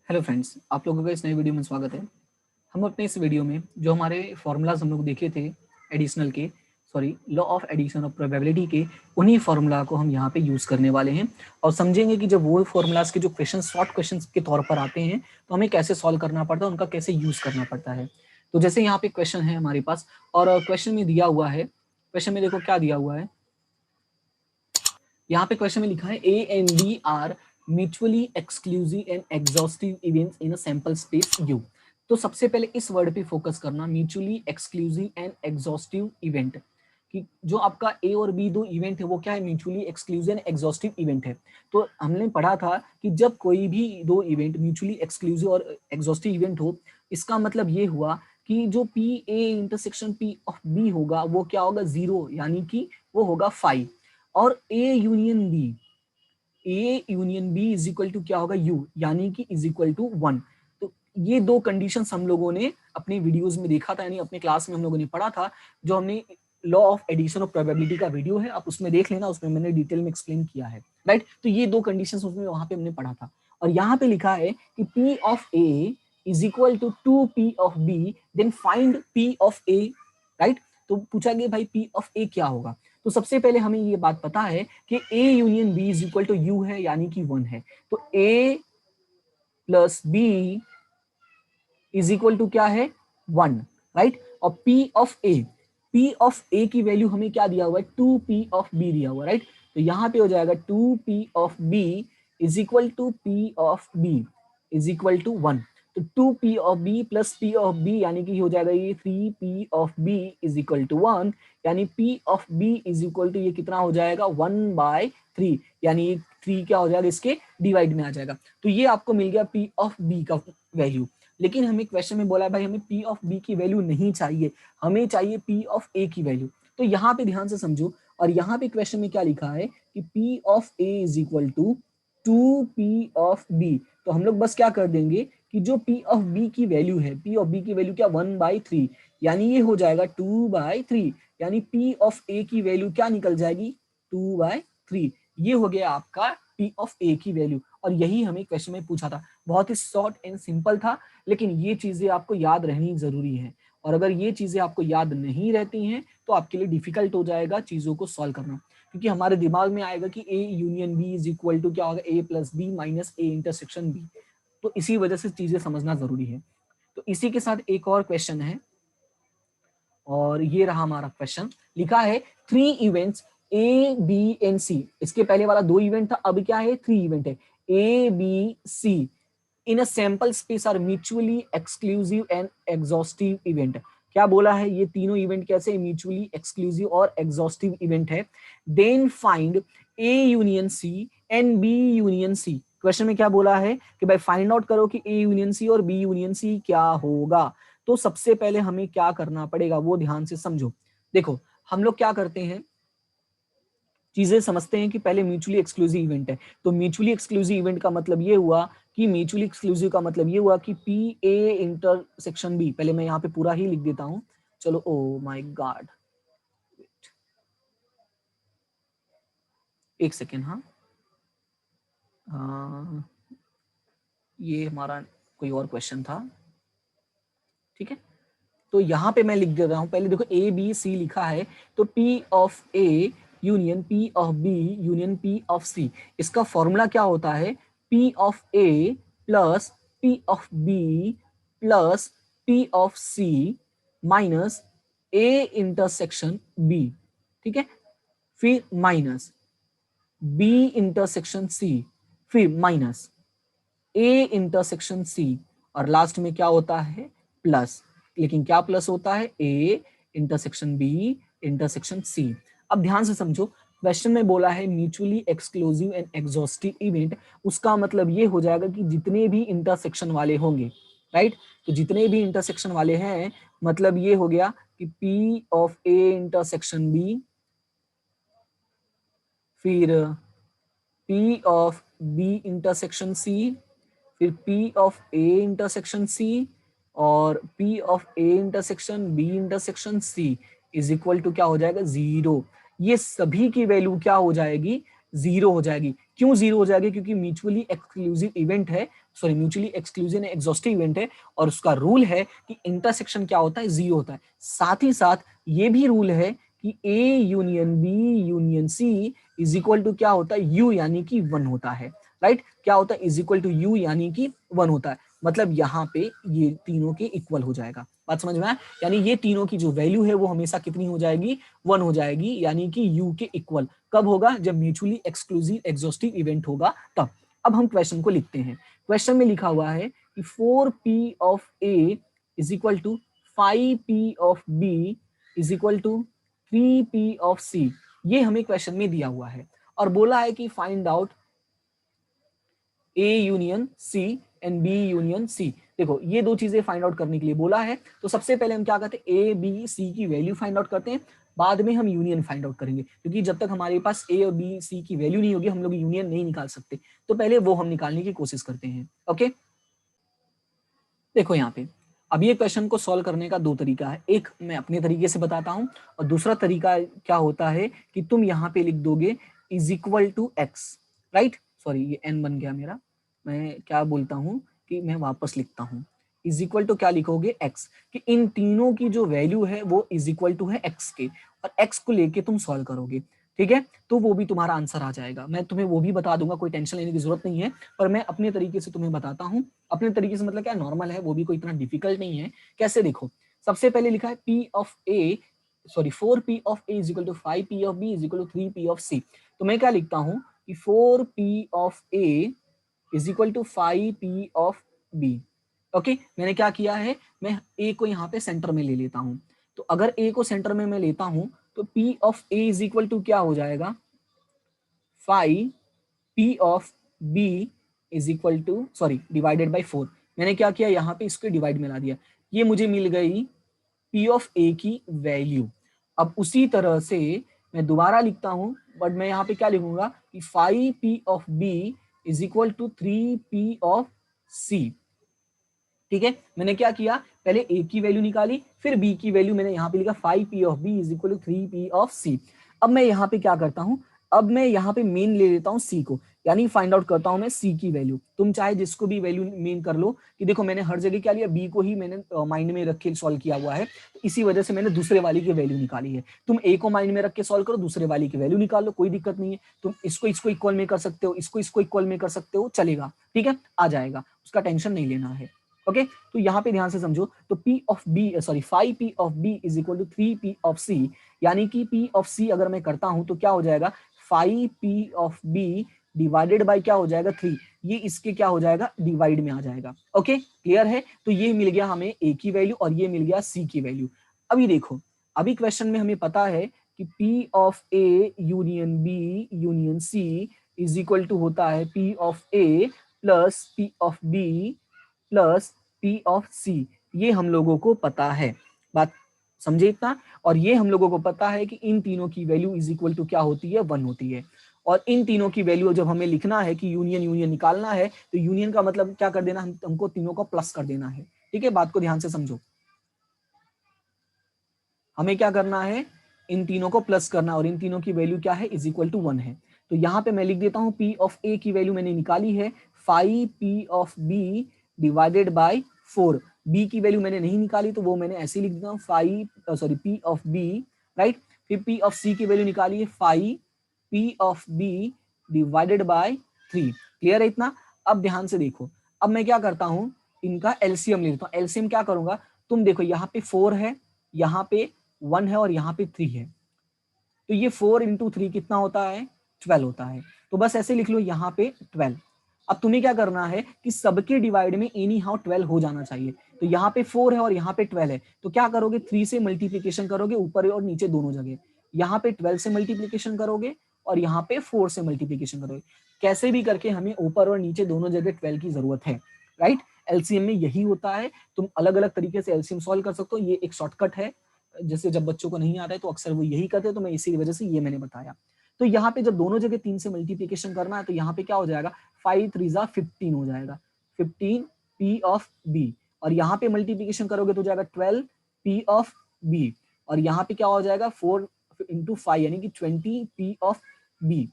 Hello friends, आप लोगों का इस नए वीडियो में स्वागत है। हम अपने इस वीडियो में जो हमारे फॉर्मूलाज हम लोग देखे थे एडिशनल के law of addition of probability के, उन्हीं फॉर्मूला को हम यहाँ पे यूज़ करने वाले हैं और समझेंगे कि जब वो फॉर्मूलाज के जो क्वेश्चन शॉर्ट क्वेश्चन के तौर पर आते हैं तो हमें कैसे सॉल्व करना पड़ता है, उनका कैसे यूज़ करना पड़ता है। तो जैसे यहाँ पे क्वेश्चन है हमारे पास और क्वेश्चन में दिया हुआ है, क्वेश्चन में देखो क्या दिया हुआ है। यहाँ पे क्वेश्चन में लिखा है A and B are mutually exclusive and exhaustive events in a sample space U. तो सबसे पहले इस वर्ड पे फोकस करना, mutually exclusive and exhaustive event, कि जो आपका ए और बी दो इवेंट है वो क्या है, mutually exclusive and exhaustive event है। तो हमने पढ़ा था कि जब कोई भी दो इवेंट म्यूचुअली एक्सक्लूसिव और एग्जॉस्टिव इवेंट हो, इसका मतलब ये हुआ कि जो P A intersection P of B होगा वो क्या होगा, जीरो, यानी कि वो होगा 5। और A union B is equal to क्या होगा, यू, यानी कि इज इक्वल टू 1। तो ये दो कंडीशंस हम लोगों ने अपने वीडियोस में देखा था, यानी अपने क्लास में हम लोगों ने पढ़ा था, जो हमने law of addition of probability का वीडियो है, आप उसमें देख लेना, उसमें मैंने डिटेल में एक्सप्लेन किया है, राइट। तो ये दो कंडीशंस उसमें वहां पे हमने पढ़ा था। और यहाँ पे लिखा है कि P of A is equal to 2p of B, then find p of A, right. तो पूछा गया भाई p ऑफ ए क्या होगा। तो सबसे पहले हमें ये बात पता है कि A union B is equal to U है, यानी कि 1 है। तो A plus B is equal to क्या है, 1, राइट। और P ऑफ A की वैल्यू हमें क्या दिया हुआ है, 2P ऑफ B दिया हुआ है, राइट। तो यहाँ पे हो जाएगा 2P of B is equal to P of B is equal to 1। तो 2P of B plus P of B यानी कि हो जाएगा ये 3P of B is equal to 1, यानी P of B is equal to ये कितना हो जाएगा, 1/3, यानी 3 क्या हो जाएगा, इसके डिवाइड में आ जाएगा। तो ये आपको मिल गया P ऑफ B का वैल्यू। लेकिन हमें क्वेश्चन में बोला भाई हमें P ऑफ B की वैल्यू नहीं चाहिए, हमें चाहिए P ऑफ A की वैल्यू। तो यहाँ पे ध्यान से समझो, और यहाँ पे क्वेश्चन में क्या लिखा है कि P of A is equal to 2P of B। तो हम लोग बस क्या कर देंगे कि जो P ऑफ B की वैल्यू है, P ऑफ B की वैल्यू क्या, 1/3, यानी ये हो जाएगा 2/3, यानी P ऑफ A की वैल्यू क्या निकल जाएगी, 2/3। ये हो गया आपका P ऑफ A की वैल्यू, और यही हमें क्वेश्चन में पूछा था। बहुत ही शॉर्ट एंड सिंपल था, लेकिन ये चीजें आपको याद रहनी जरूरी है। और अगर ये चीजें आपको याद नहीं रहती हैं तो आपके लिए डिफिकल्ट हो जाएगा चीजों को सॉल्व करना, क्योंकि हमारे दिमाग में आएगा कि A union B is equal to क्या होगा, A plus B minus A intersection B. तो इसी वजह से चीजें समझना जरूरी है। तो इसी के साथ एक और क्वेश्चन है, और ये रहा हमारा क्वेश्चन। लिखा है 3 इवेंट्स ए बी एंड सी। इसके पहले वाला 2 इवेंट था, अब क्या है, 3 इवेंट है, A B C in a sample space are mutually exclusive and exhaustive event. क्या बोला है, ये तीनों इवेंट कैसे म्यूचुअली एक्सक्लूसिव और एग्जॉस्टिव इवेंट है। Then find A union C and B union C. Question में क्या बोला है कि भाई फाइंड आउट करो कि ए यूनियन सी और बी यूनियन सी क्या होगा। तो सबसे पहले हमें क्या करना पड़ेगा वो ध्यान से समझो। देखो हम लोग क्या करते हैं, चीजें समझते हैं कि पहले म्यूचुअली एक्सक्लूसिव इवेंट है। तो म्यूचुअली एक्सक्लूसिव इवेंट का मतलब ये हुआ कि म्यूचुअली एक्सक्लूसिव का मतलब ये हुआ कि पी ए इंटरसेक्शन बी। पहले मैं यहाँ पे पूरा ही लिख देता हूं, चलो, ओ माय गॉड, एक सेकेंड। हाँ, ये हमारा कोई और क्वेश्चन था, ठीक है। तो यहाँ पे मैं लिख दे रहा हूँ, पहले देखो ए बी सी लिखा है, तो P of A union P of B union P of C, इसका फॉर्मूला क्या होता है, P of A plus P of B plus P of C minus A intersection B, ठीक है। फिर माइनस बी इंटरसेक्शन सी, फिर minus A intersection C, और last में क्या होता है, प्लस। लेकिन क्या प्लस होता है, A intersection B intersection C. अब ध्यान से समझो, क्वेश्चन में बोला है mutually exclusive and exhaustive event, उसका मतलब ये हो जाएगा कि जितने भी इंटरसेक्शन वाले होंगे, राइट। तो जितने भी इंटरसेक्शन वाले हैं, मतलब ये हो गया कि P of A intersection B, फिर P of B intersection C, फिर P of A intersection C, और P of A intersection B intersection C is equal to क्या हो जाएगा, 0। ये सभी की वैल्यू क्या हो जाएगी, 0 हो जाएगी। क्यों 0 हो जाएगी, क्योंकि म्यूचुअली एक्सक्लूसिव इवेंट है, sorry mutually exclusive exhaustive event है, और उसका रूल है कि इंटरसेक्शन क्या होता है, 0 होता है। साथ ही साथ ये भी रूल है कि A union B union C is equal to क्या होता है, U यानी कि 1 होता है, राइट। क्या होता है, इज इक्वल टू U यानी कि 1 होता है, मतलब यहाँ पे ये तीनों के इक्वल हो जाएगा। बात समझ में आया? यानी ये तीनों की जो वैल्यू है वो हमेशा कितनी हो जाएगी, 1 हो जाएगी, यानी कि U के इक्वल। कब होगा, जब म्यूचुअली एक्सक्लूसिव एग्जॉस्टिव इवेंट होगा तब। अब हम क्वेश्चन को लिखते हैं। क्वेश्चन में लिखा हुआ है कि 4P of A is equal to 5P of B is equal to 3P of C। ये हमें क्वेश्चन में दिया हुआ है और बोला है कि find out A union C and B union C। देखो ये दो चीजें फाइंड आउट करने के लिए बोला है, तो सबसे पहले हम क्या करते हैं, A B C की वैल्यू फाइंड आउट करते हैं, बाद में हम यूनियन फाइंड आउट करेंगे, क्योंकि जब तक हमारे पास A और B C की वैल्यू नहीं होगी हम लोग यूनियन नहीं निकाल सकते, तो पहले वो हम निकालने की कोशिश करते हैं। ओके, देखो यहाँ पे अब ये क्वेश्चन को सॉल्व करने का दो तरीका है, एक मैं अपने तरीके से बताता हूँ और दूसरा तरीका क्या होता है कि तुम यहाँ पे लिख दोगे is equal to X, right. Sorry ये एन बन गया मेरा, मैं क्या बोलता हूँ कि मैं वापस लिखता हूँ, इज इक्वल टू क्या लिखोगे, एक्स, कि इन तीनों की जो वैल्यू है वो इज इक्वल टू है एक्स के, और एक्स को लेके तुम सॉल्व करोगे, ठीक है, तो वो भी तुम्हारा आंसर आ जाएगा। मैं तुम्हें वो भी बता दूंगा, कोई टेंशन लेने की जरूरत नहीं है, पर मैं अपने तरीके से तुम्हें बताता हूँ। अपने तरीके से मतलब क्या, नॉर्मल है, वो भी कोई इतना डिफिकल्ट नहीं है। कैसे, देखो सबसे पहले लिखा है P of A, sorry 4P of A is equal to 5P of B is equal to 3P of C। तो मैं क्या लिखता हूँ कि 4P of A is equal to 5P of B। Okay, मैंने क्या किया है, मैं A को यहाँ पे सेंटर में ले लेता हूँ, तो अगर A को सेंटर में मैं लेता हूँ तो P of A is equal to क्या हो जाएगा, 5P of B is equal to, sorry divided by 4। मैंने क्या किया, यहाँ पे इसको डिवाइड में ला दिया, ये मुझे मिल गई P ऑफ A की वैल्यू। अब उसी तरह से मैं दोबारा लिखता हूं, बट मैं यहाँ पे क्या लिखूंगा कि 5P of B is equal to 3P of C। ठीक है, मैंने क्या किया, पहले A की वैल्यू निकाली, फिर B की वैल्यू मैंने यहाँ पे लिखा 5P of B is equal to 3P of C। अब मैं यहाँ पे क्या करता हूँ, अब मैं यहाँ पे मेन ले लेता हूँ C को, यानी फाइंड आउट करता हूँ मैं C की वैल्यू। तुम चाहे जिसको भी वैल्यू मेन कर लो, कि देखो मैंने हर जगह क्या लिया, B को ही मैंने माइंड में रख के सॉल्व किया हुआ है, तो इसी वजह से मैंने दूसरे वाली की वैल्यू निकाली है। तुम A को माइंड में रख के सॉल्व करो, दूसरे वाली की वैल्यू निकाल लो, कोई दिक्कत नहीं है। तुम इसको इक्वल में कर सकते हो, इसको इक्वल में कर सकते हो, चलेगा, ठीक है, आ जाएगा, उसका टेंशन नहीं लेना है। ओके, तो यहाँ पे ध्यान से समझो, तो P of B, sorry 5P of B is equal to 3P of C, यानी कि P ऑफ C अगर मैं करता हूं तो क्या हो जाएगा, 5P of B divided by क्या हो जाएगा, 3, ये इसके क्या हो जाएगा, डिवाइड में आ जाएगा। ओके, क्लियर है, तो ये मिल गया हमें A की वैल्यू और ये मिल गया C की वैल्यू। अभी देखो, अभी क्वेश्चन में हमें पता है कि P of A union B union C is equal to होता है P of A plus P of B plus P of C। ये हम लोगों को पता है, बात समझे इतना। और ये हम लोगों को पता है कि इन तीनों की वैल्यू इज इक्वल टू क्या होती है, 1 होती है। और इन तीनों की वैल्यू जब हमें लिखना है कि यूनियन यूनियन निकालना है, तो यूनियन का मतलब क्या कर देना, हमको तीनों को प्लस कर देना है। ठीक है, बात को ध्यान से समझो, हमें क्या करना है, इन तीनों को प्लस करना, और इन तीनों की वैल्यू क्या है, इज इक्वल टू 1 है। तो यहाँ पे मैं लिख देता हूँ P ऑफ A की वैल्यू मैंने निकाली है 5P of B divided by 4। B की वैल्यू मैंने नहीं निकाली तो वो मैंने ऐसे लिख देता हूँ 5 P ऑफ B, राइट। फिर P ऑफ C की वैल्यू निकाली है 5P of B divided by 3। Clear है इतना। अब ध्यान से देखो, अब मैं क्या करता हूँ, इनका एलसीएम ले लेता हूँ। एलसीएम क्या करूंगा, तुम देखो यहाँ पे 4 है, यहाँ पे 1 है और यहाँ पे 3 है, तो ये 4 इंटू 3 कितना होता है, 12 होता है। तो बस ऐसे लिख लो यहाँ पे 12। अब तुम्हें क्या करना है कि सबके डिवाइड में एनी हाउ 12 हो जाना चाहिए। तो यहाँ पे 4 है और यहाँ पे 12 है, तो क्या करोगे, 3 से मल्टीप्लीकेशन करोगे ऊपर और नीचे दोनों जगह। यहाँ पे 12 से मल्टीप्लीकेशन करोगे और यहाँ पे 4 से मल्टीप्लीकेशन करोगे। कैसे भी करके हमें ऊपर और नीचे दोनों जगह 12 की जरूरत है, राइट। एलसीएम में यही होता है। तुम अलग अलग तरीके से एलसीएम सॉल्व कर सकते हो, ये एक शॉर्टकट है। जैसे जब बच्चों को नहीं आता है तो अक्सर वो यही करते हैं, तो मैं इसी वजह से ये मैंने बताया। तो यहाँ पे जब दोनों जगह 3 से मल्टीप्लीकेशन करना है, तो यहाँ पे क्या हो जाएगा, 5 3 15 हो जाएगा, 15 P ऑफ B। और यहाँ पे मल्टीप्लीकेशन करोगे तो हो जाएगा 12 P ऑफ B। और यहाँ पे क्या हो जाएगा, 4 इंटू 5 यानी कि 20 P ऑफ B।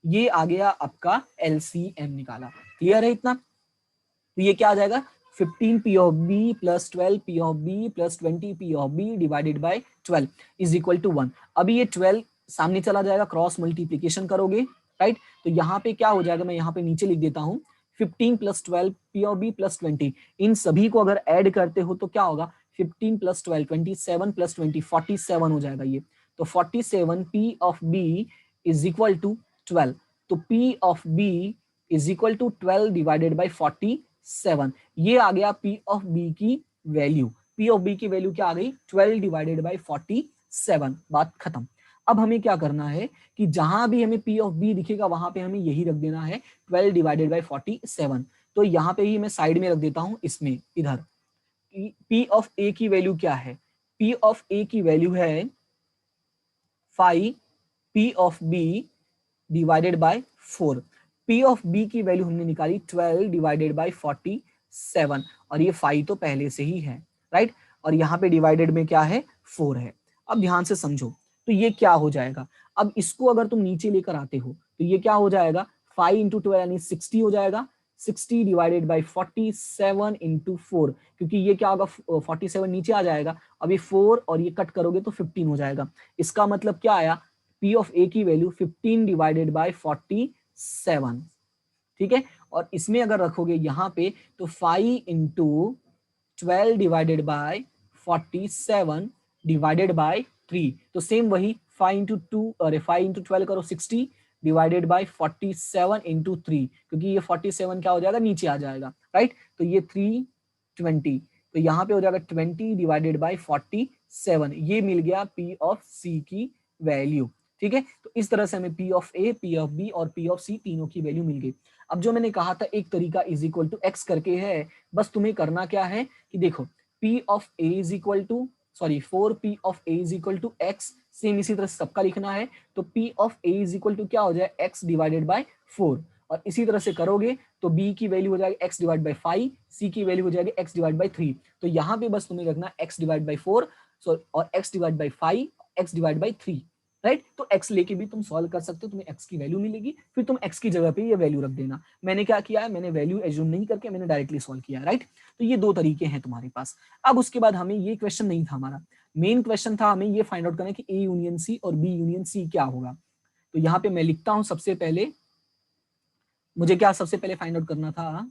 ये आ गया आपका LCM निकाला। क्लियर है इतना। तो ये क्या आ जाएगा 15 P of B plus 12 P of B plus 20 P of B divided by 12 is equal to 1। अभी ये 12 सामने चला जाएगा, क्रॉस मल्टीप्लीकेशन करोगे, राइट। तो यहाँ पे क्या हो जाएगा, मैं यहाँ पे नीचे लिख देता हूँ 15 plus 12 P of B plus 20, इन सभी को अगर ऐड करते हो तो क्या होगा 15 plus 12 27 plus 20 47 हो जाएगा ये। तो 47 P of B is equal to 12। तो P of B is equal to 12 divided by 47। ये आ गया P of B की वैल्यू। P of B की वैल्यू क्या आ गई 12 डिवाइडेड बाई 47। बात खत्म। अब हमें क्या करना है कि जहां भी हमें P of B दिखेगा वहां पे हमें यही रख देना है 12 डिवाइडेड बाई 47। तो यहाँ पे ही मैं साइड में रख देता हूं, इसमें इधर P of A की वैल्यू क्या है, P of A की वैल्यू है 5 P of B divided by 4। P of B की वैल्यू हमने निकाली 12 डिवाइडेड बाय 47 और ये 5 तो पहले से ही है, राइट। और यहाँ पे डिवाइडेड में क्या है 4 है। अब ध्यान से समझो, तो ये क्या हो जाएगा, अब इसको अगर तुम नीचे लेकर आते हो तो ये क्या हो जाएगा 5 इंटू 12 यानी 60 हो जाएगा। 60 डिवाइडेड बाई 47 इंटू 4, क्योंकि ये क्या होगा 47 नीचे आ जाएगा, अब ये 4 और ये कट करोगे तो 15 हो जाएगा। इसका मतलब क्या आया P of A की वैल्यू 15 डिवाइडेड बाई 47, ठीक है। और इसमें अगर रखोगे यहाँ पे तो 5 into 12 divided by 47 divided by 3, तो सेम वही 5 इंटू 2 अरे 5 इंटू 12 करो 60 डिवाइडेड बाई 47 इंटू 3, क्योंकि ये 47 क्या हो जाएगा नीचे आ जाएगा, राइट। तो ये 320, तो यहाँ पे हो जाएगा 20 डिवाइडेड बाई 47। ये मिल गया P of C की वैल्यू, ठीक है। तो इस तरह से हमें P of A, P of B और P of C तीनों की वैल्यू मिल गई। अब जो मैंने कहा था एक तरीका इज इक्वल टू एक्स करके है, बस तुम्हें करना क्या है कि देखो P of A is equal to 4P of A is equal to x, same इसी तरह से सबका लिखना है। तो P of A is equal to क्या हो जाए एक्स डिवाइडेड बाय 4, और इसी तरह से करोगे तो B की वैल्यू हो जाएगी x डिवाइड बाई 5, C की वैल्यू हो जाएगी x डिवाइड बाई 3। तो यहाँ पे बस तुम्हें रखना x डिवाइड बाई 4 और x divide by 5, x divide by 3, right. तो x लेके भी तुम सॉल्व कर सकते हो, तुम्हें x की वैल्यू मिलेगी, फिर तुम x की जगह पे ये वैल्यू रख देना। मैंने क्या किया है, मैंने वैल्यू एज्यूम नहीं करके मैंने डायरेक्टली सॉल्व किया, राइट। तो ये दो तरीके हैं तुम्हारे पास। अब उसके बाद हमें ये क्वेश्चन नहीं था, हमारा मेन क्वेश्चन था हमें ये फाइंड आउट करना कि A यूनियन C और B यूनियन C क्या होगा। तो यहाँ पे मैं लिखता हूं, सबसे पहले मुझे क्या सबसे पहले फाइंड आउट करना था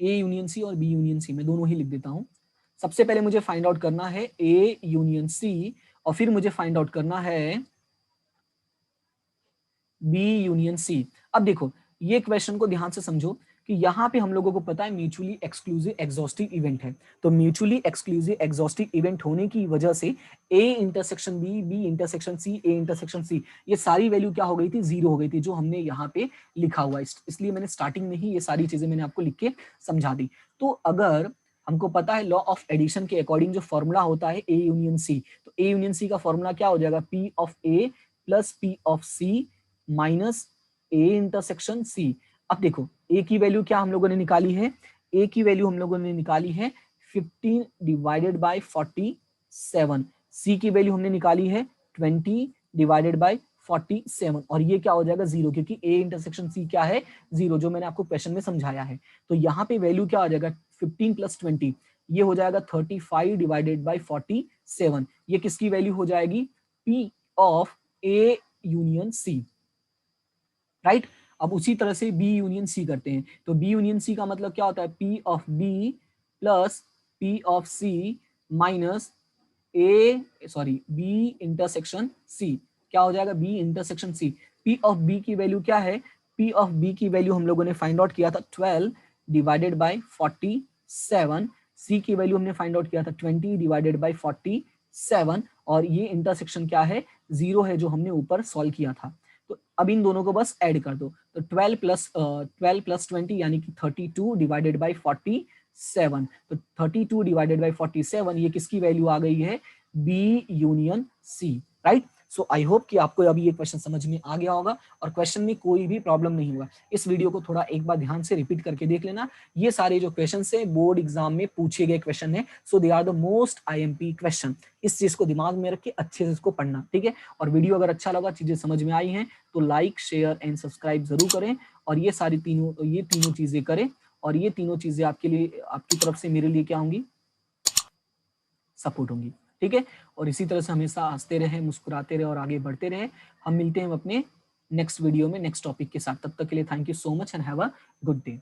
A यूनियन C और B यूनियन C, मैं दोनों ही लिख देता हूं। सबसे पहले मुझे फाइंड आउट करना है A यूनियन C और फिर मुझे फाइंड आउट करना है B यूनियन C। अब देखो ये क्वेश्चन को ध्यान से समझो कि यहाँ पे हम लोगों को पता है म्यूचुअली एक्सक्लूसिव एग्जॉस्टिव इवेंट है। तो म्यूचुअली एक्सक्लूसिव एग्जॉस्टिव इवेंट होने की वजह से A intersection B, B intersection C, A intersection C, ये सारी वैल्यू क्या हो गई थी, 0 हो गई थी, जो हमने यहाँ पे लिखा हुआ है। इसलिए मैंने स्टार्टिंग में ही ये सारी चीजें मैंने आपको लिख के समझा दी। तो अगर हमको पता है लॉ ऑफ एडिशन के अकॉर्डिंग जो फॉर्मूला होता है A यूनियन C, तो A यूनियन C का फॉर्मूला क्या हो जाएगा P of A plus P of C minus A intersection C। अब देखो A की वैल्यू क्या हम लोगों ने निकाली है, A की वैल्यू हम लोगों ने निकाली है 15 डिवाइडेड बाय 47, C की वैल्यू हमने निकाली है 20 डिवाइडेड बाय 47, और ये क्या हो जाएगा 0, क्योंकि A इंटरसेक्शन C क्या है 0, जो मैंने आपको क्वेश्चन में समझाया है। तो यहाँ पे वैल्यू क्या हो जाएगा 15 प्लस 20, ये हो जाएगा 35 डिवाइडेड बाय 47, ये किसकी वैल्यू हो जाएगी P of A union C, right. अब उसी तरह से B यूनियन C करते हैं। तो B यूनियन C का मतलब क्या होता है P of B plus P of C minus B intersection C, क्या हो जाएगा B intersection C। P of B की वैल्यू क्या है, P ऑफ B की वैल्यू हम लोगों ने फाइंड आउट किया था 12 डिवाइडेड बाय 47, C की वैल्यू हमने फाइंड आउट किया था 20 डिवाइडेड बाय 47, और ये इंटरसेक्शन क्या है 0 है, जो हमने ऊपर सॉल्व किया था। तो अब इन दोनों को बस ऐड कर दो, तो 12 प्लस 20 यानी कि 32 डिवाइडेड बाई 47, तो 32 डिवाइडेड बाई 47 ये किसकी वैल्यू आ गई है B union C, right. So I hope कि आपको अभी ये क्वेश्चन समझ में आ गया होगा और क्वेश्चन में कोई भी प्रॉब्लम नहीं होगा। इस वीडियो को थोड़ा एक बार ध्यान से रिपीट करके देख लेना। ये सारे जो क्वेश्चन है बोर्ड एग्जाम में पूछे गए क्वेश्चन है, so they are the most IMP question. इस चीज को दिमाग में रख के अच्छे से इसको पढ़ना, ठीक है। और वीडियो अगर अच्छा लगा, चीजें समझ में आई हैं, तो लाइक शेयर एंड सब्सक्राइब जरूर करें और ये तीनों चीजें करें और ये तीनों चीजें आपके लिए, आपकी तरफ से मेरे लिए क्या होंगी, सपोर्ट होंगी। ठीक है, और इसी तरह से हमेशा हंसते रहे, मुस्कुराते रहे और आगे बढ़ते रहे। हम मिलते हैं अपने नेक्स्ट वीडियो में नेक्स्ट टॉपिक के साथ। तब तक के लिए thank you so much and have a good day.